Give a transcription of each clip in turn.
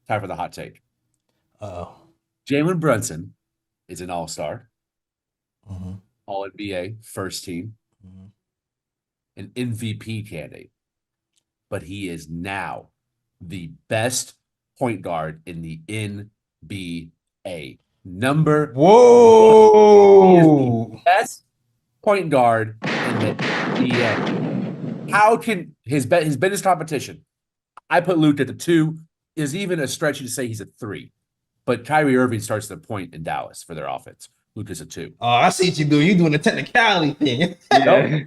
Time for the hot take. Oh. Jalen Brunson is an all-star, Mm-hmm. all-NBA, first team, Mm-hmm. an MVP candidate, but he is now the best point guard in the NBA. Number one. He is the Whoa. best point guard in the NBA. How can his biggest competition? I put Luke at the 2. Is even a stretch to say he's a 3. But Kyrie Irving starts the point in Dallas for their offense. Luke is a 2. Oh, I see what you're doing. You're doing the technicality thing. Yeah.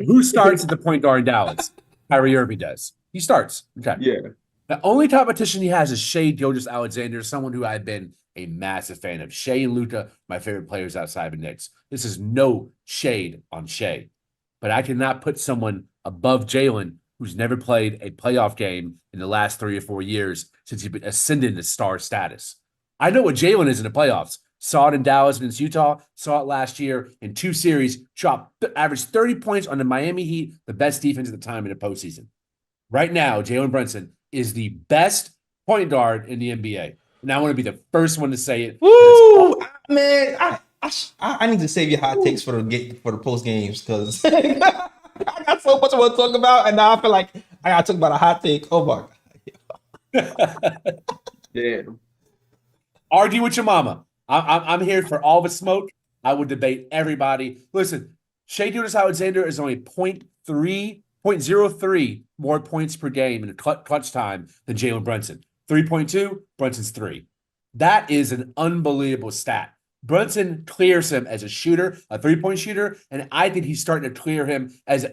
Who starts at the point guard in Dallas? Kyrie Irving does. He starts. Okay. Yeah. The only competition he has is Shai Gilgeous-Alexander, someone who I've been a massive fan of. Shai and Luka, my favorite players outside of the Knicks. This is no shade on Shai, but I cannot put someone above Jalen who's never played a playoff game in the last 3 or 4 years since he's been ascended to star status. I know what Jalen is in the playoffs. Saw it in Dallas against Utah. Saw it last year in 2 series. Averaged 30 points on the Miami Heat, the best defense at the time in the postseason. Right now, Jalen Brunson is the best point guard in the NBA. And I want to be the first one to say it. Woo! Man, I need to save your hot takes for the post games because I got so much I want to talk about, and now I feel like I gotta talk about a hot take. Oh my God. Damn. Argue with your mama. I'm here for all the smoke. I would debate everybody. Listen, Shai Gilgeous-Alexander is only 0.03 more points per game in a clutch time than Jalen Brunson. 3.2, Brunson's 3. That is an unbelievable stat. Brunson clears him as a shooter, a three-point shooter, and I think he's starting to clear him as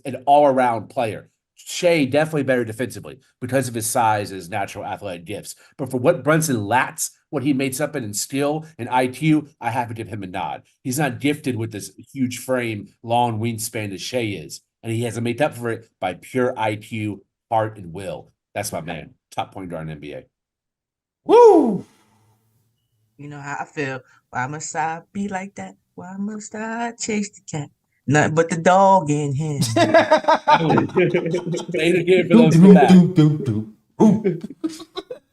an all-around player. Shai definitely better defensively because of his size and his natural athletic gifts. But for what Brunson lacks, what he makes up in skill and IQ, I have to give him a nod. He's not gifted with this huge frame, long wingspan that Shai is, and he has to make up for it by pure IQ, heart, and will. That's my man. Top point guard in the NBA. Woo! You know how I feel. Why must I be like that? Why must I chase the cat? Nothing but the dog in him. Say it again for those in the back.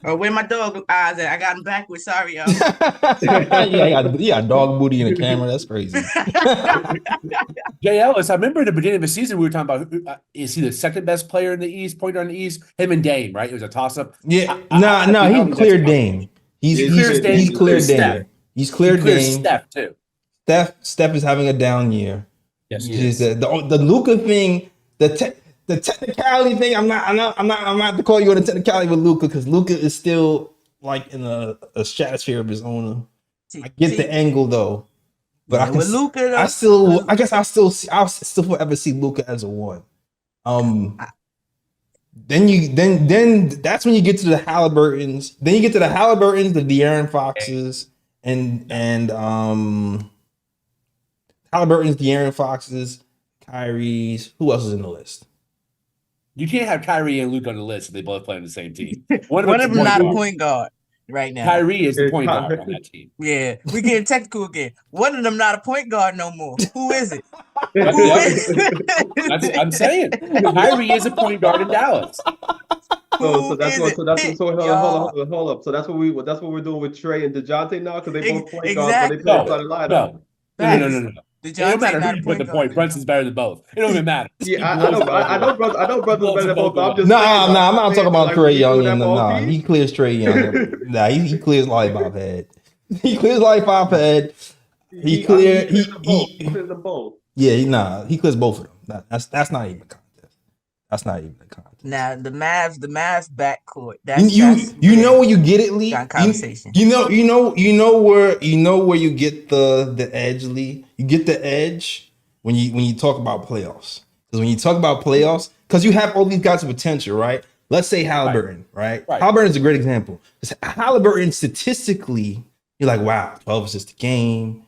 Oh, where my dog eyes at? I got him backwards. Sorry, y'all. Yeah, dog booty in the camera. That's crazy. Jay Ellis, I remember at the beginning of the season, we were talking about is he the second best player in the East, point guard in the East? Him and Dame, right? It was a toss-up. Yeah, no, he's cleared Dame. He's cleared Dame. He's cleared Dame. Steph, too. Steph is having a down year. Yes, the Luka thing, the technicality thing. I'm not to call you on the technicality with Luka because Luka is still like in a stratosphere of his own. I get the angle though, but I guess I'll still forever see Luka as a 1. Then that's when you get to the Halliburtons. Then you get to the Halliburtons, the De'Aaron Foxes, and Halliburton's, De'Aaron Foxes, Kyrie's. Who else is in the list? You can't have Kyrie and Luke on the list if they both play on the same team. One of them not a point guard right now. Kyrie is the point guard on that team. Yeah, we getting technical again. One of them not a point guard no more. Who is it? I'm saying Kyrie is a point guard in Dallas. Hold up. So that's what we're doing with Trey and DeJounte now because they both point guards, but they play outside the lineup. No. It don't matter who you put the point. Brunson's better than both. It don't even matter. Yeah, I know Brunson's better than both. But I'm just I'm not talking about Trae Young. Nah, he clears Trae Young. Nah, he clears Lollipop Head. He clears Lollipop Head. He clears them both. Yeah, he clears both of them. That's not even a contest. That's not even a contest. Now the Mavs backcourt. You know where you get it, Lee. Conversation. You know where you get the edge, Lee. You get the edge when you talk about playoffs. Because when you talk about playoffs, because you have all these guys with potential, right? Let's say Halliburton, right? Halliburton is a great example. Halliburton statistically, you're like, wow, 12 assists a game.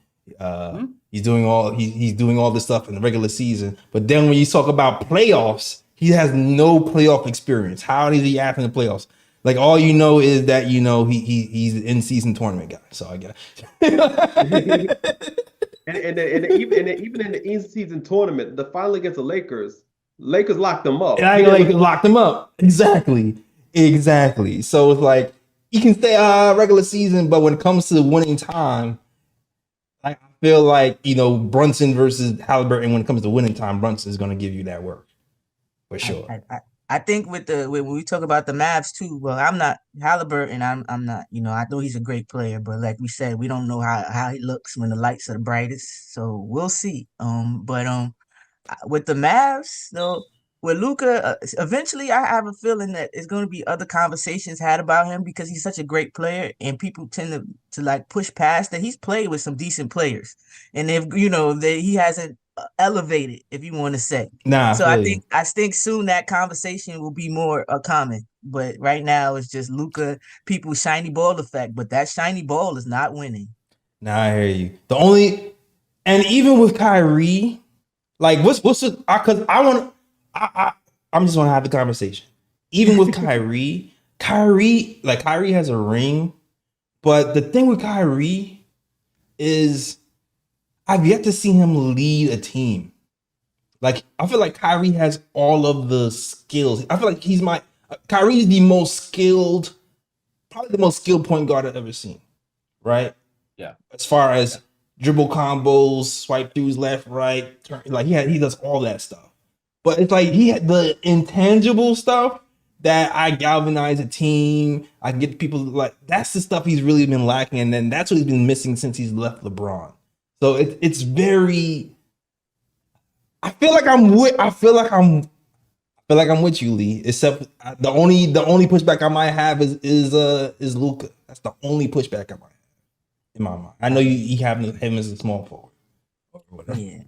He's doing all this stuff in the regular season. But then when you talk about playoffs, he has no playoff experience. How did he act in the playoffs? Like all you know is that he's an in-season tournament guy. So I get it. and even in the in-season tournament, the final against the Lakers locked them up. Locked them up. Exactly. Exactly. So it's like you can say regular season, but when it comes to winning time, I feel like Brunson versus Halliburton. When it comes to winning time, Brunson is going to give you that work for I, sure. I, I I think when we talk about the Mavs too, well, I'm not Halliburton. I'm not. I know he's a great player, but like we said, we don't know how he looks when the lights are the brightest. So we'll see. But with the Mavs, though, with Luca, eventually I have a feeling that it's going to be other conversations had about him because he's such a great player, and people tend to like push past that. He's played with some decent players, and if that he hasn't elevated, if you want to say. Nah, I So I feel think you. I think soon that conversation will be more common. But right now it's just Luca, people shiny ball effect, but that shiny ball is not winning. Nah, I hear you. The only and even with Kyrie, like what's the because I want I'm just want to have the conversation. Even with Kyrie has a ring, but the thing with Kyrie is I've yet to see him lead a team. Like I feel like Kyrie has all of the skills. I feel like Kyrie is the most skilled, probably the most skilled point guard I've ever seen. Right? Yeah. As far as dribble combos, swipe throughs left, right, like he does all that stuff. But it's like he had the intangible stuff that I galvanize a team. I can get people like that's the stuff he's really been lacking, and then that's what he's been missing since he's left LeBron. So it's very. I feel like I'm with you, Lee. Except the only pushback I might have is Luca. That's the only pushback I might have in my mind. I know you have him as a small forward or whatever, Yeah.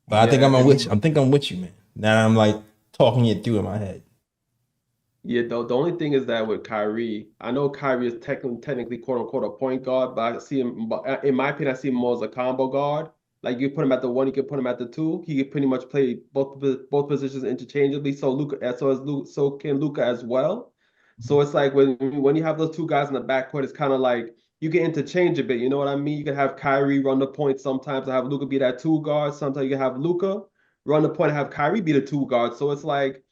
but I think Yeah, I'm with you. I think I'm with you, man. Now I'm like talking it through in my head. yeah. The only thing is that with Kyrie, I know Kyrie is technically quote unquote a point guard, but I see him, in my opinion, I see him more as a combo guard. Like you put him at the one, you can put him at the two. He can pretty much play both positions interchangeably. So so can Luca as well. So it's like when you have those two guys in the backcourt, it's kind of like you can interchange a bit. You know what I mean? You can have Kyrie run the point sometimes, and have Luca be that two guard. Sometimes you can have Luca run the point and have Kyrie be the two guard. So it's like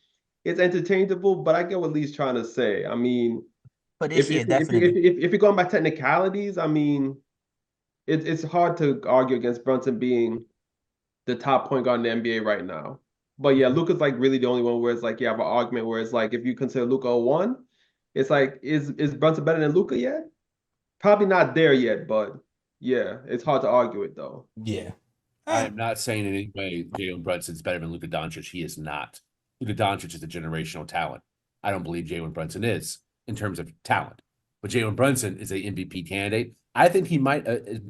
it's interchangeable, but I get what Lee's trying to say. I mean, For this year, definitely. if you're going by technicalities, I mean, it's hard to argue against Brunson being the top point guard in the NBA right now. But yeah, Luka's like really the only one where it's like you have an argument where it's like if you consider Luka a one, it's like is Brunson better than Luka yet? Probably not there yet, but yeah, it's hard to argue it though. Yeah. I am not saying in any way Jalen Brunson's better than Luka Doncic. He is not. Luka Doncic is a generational talent. I don't believe Jalen Brunson is in terms of talent, but Jalen Brunson is a MVP candidate. I think he might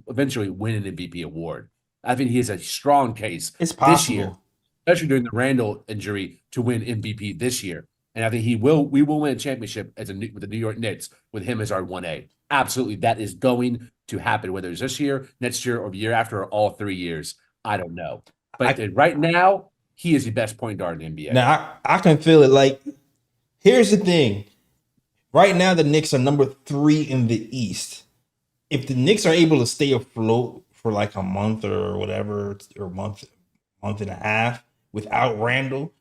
eventually win an MVP award. I think he has a strong case It's this year, possible. especially during the Randall injury, to win MVP this year. And I think he will. We will win a championship with the New York Knicks with him as our 1A. Absolutely, that is going to happen. Whether it's this year, next year, or the year after, or all 3 years, I don't know. But right now, he is the best point guard in the NBA. Now I can feel it. Like here's the thing. Right now the Knicks are number 3 in the East. If the Knicks are able to stay afloat for like a month or whatever, or month and a half without Randall,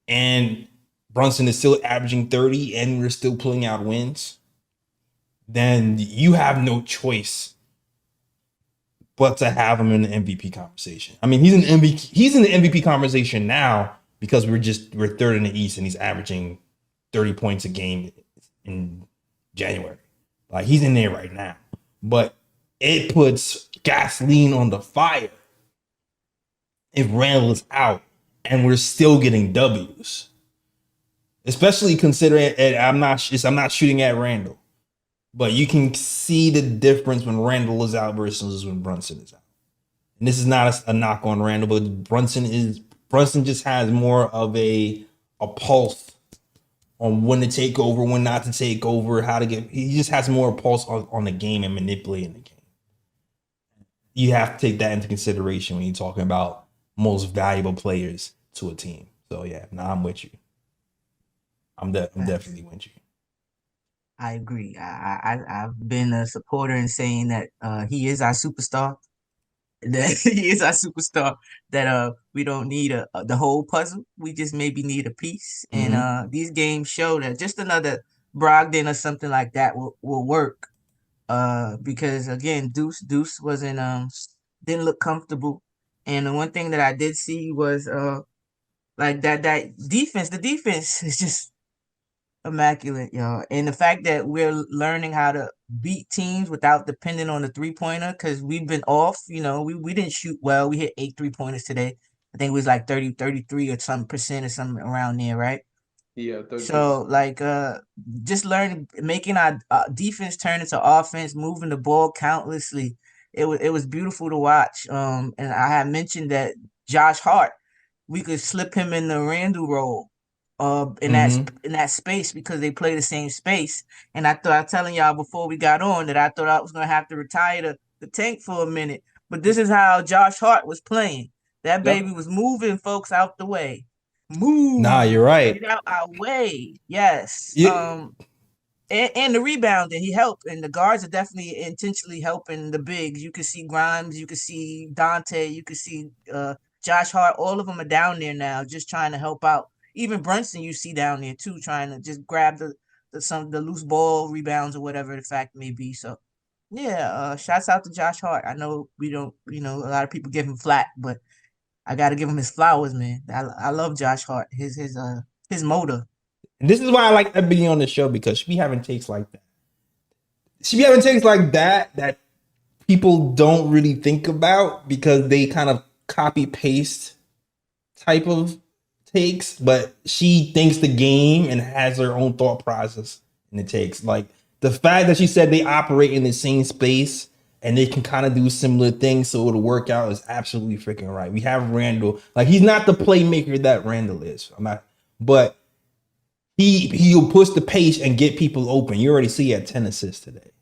and Brunson is still averaging 30 and we're still pulling out wins, then you have no choice but to have him in the MVP conversation. I mean, he's in the MVP conversation now because we're third in the East and he's averaging 30 points a game in January. Like he's in there right now. But it puts gasoline on the fire if Randall is out and we're still getting W's. Especially considering, and I'm not shooting at Randall, but you can see the difference when Randall is out versus when Brunson is out. And this is not a knock on Randall, but Brunson just has more of a pulse on when to take over, when not to take over, he just has more pulse on the game and manipulating the game. You have to take that into consideration when you're talking about most valuable players to a team. So yeah, I'm with you. I'm definitely with you. I agree. I've been a supporter in saying that he is our superstar. that he is our superstar. That we don't need the whole puzzle. We just maybe need a piece. And these games show that just another Brogdon or something like that will work. Because again, Deuce wasn't didn't look comfortable. And the one thing that I did see was like that defense. The defense is just immaculate, y'all. And the fact that we're learning how to beat teams without depending on the 3-pointer, because we've been off, we didn't shoot well. We hit 8 3-pointers today. I think it was like 33 or some percent or something around there, right? Yeah, 33. So like just learning, making our defense turn into offense, moving the ball countlessly. It was beautiful to watch. And I had mentioned that Josh Hart, we could slip him in the Randall role in that space because they play the same space. And I thought I was telling y'all before we got on that I thought I was gonna have to retire the tank for a minute. But this is how Josh Hart was playing. That baby was moving folks out the way. Move. Nah, you're right. Get out our way. Yes. Yeah. And the rebounding, he helped. And the guards are definitely intentionally helping the bigs. You can see Grimes, you can see Dante, you can see Josh Hart. All of them are down there now, just trying to help out. Even Brunson, you see down there too, trying to just grab the loose ball rebounds or whatever the fact may be. So yeah, shouts out to Josh Hart. I know we don't, a lot of people give him flack, but I got to give him his flowers, man. I love Josh Hart. His motor. And this is why I like that being on the show, because she be having takes like that. She be having takes like that people don't really think about because they kind of copy paste type of takes, but she thinks the game and has her own thought process in the takes. Like the fact that she said they operate in the same space and they can kind of do similar things so it'll work out is absolutely freaking right. We have Randall. Like, he's not the playmaker that Randall is. But he'll push the pace and get people open. You already see he had 10 assists today.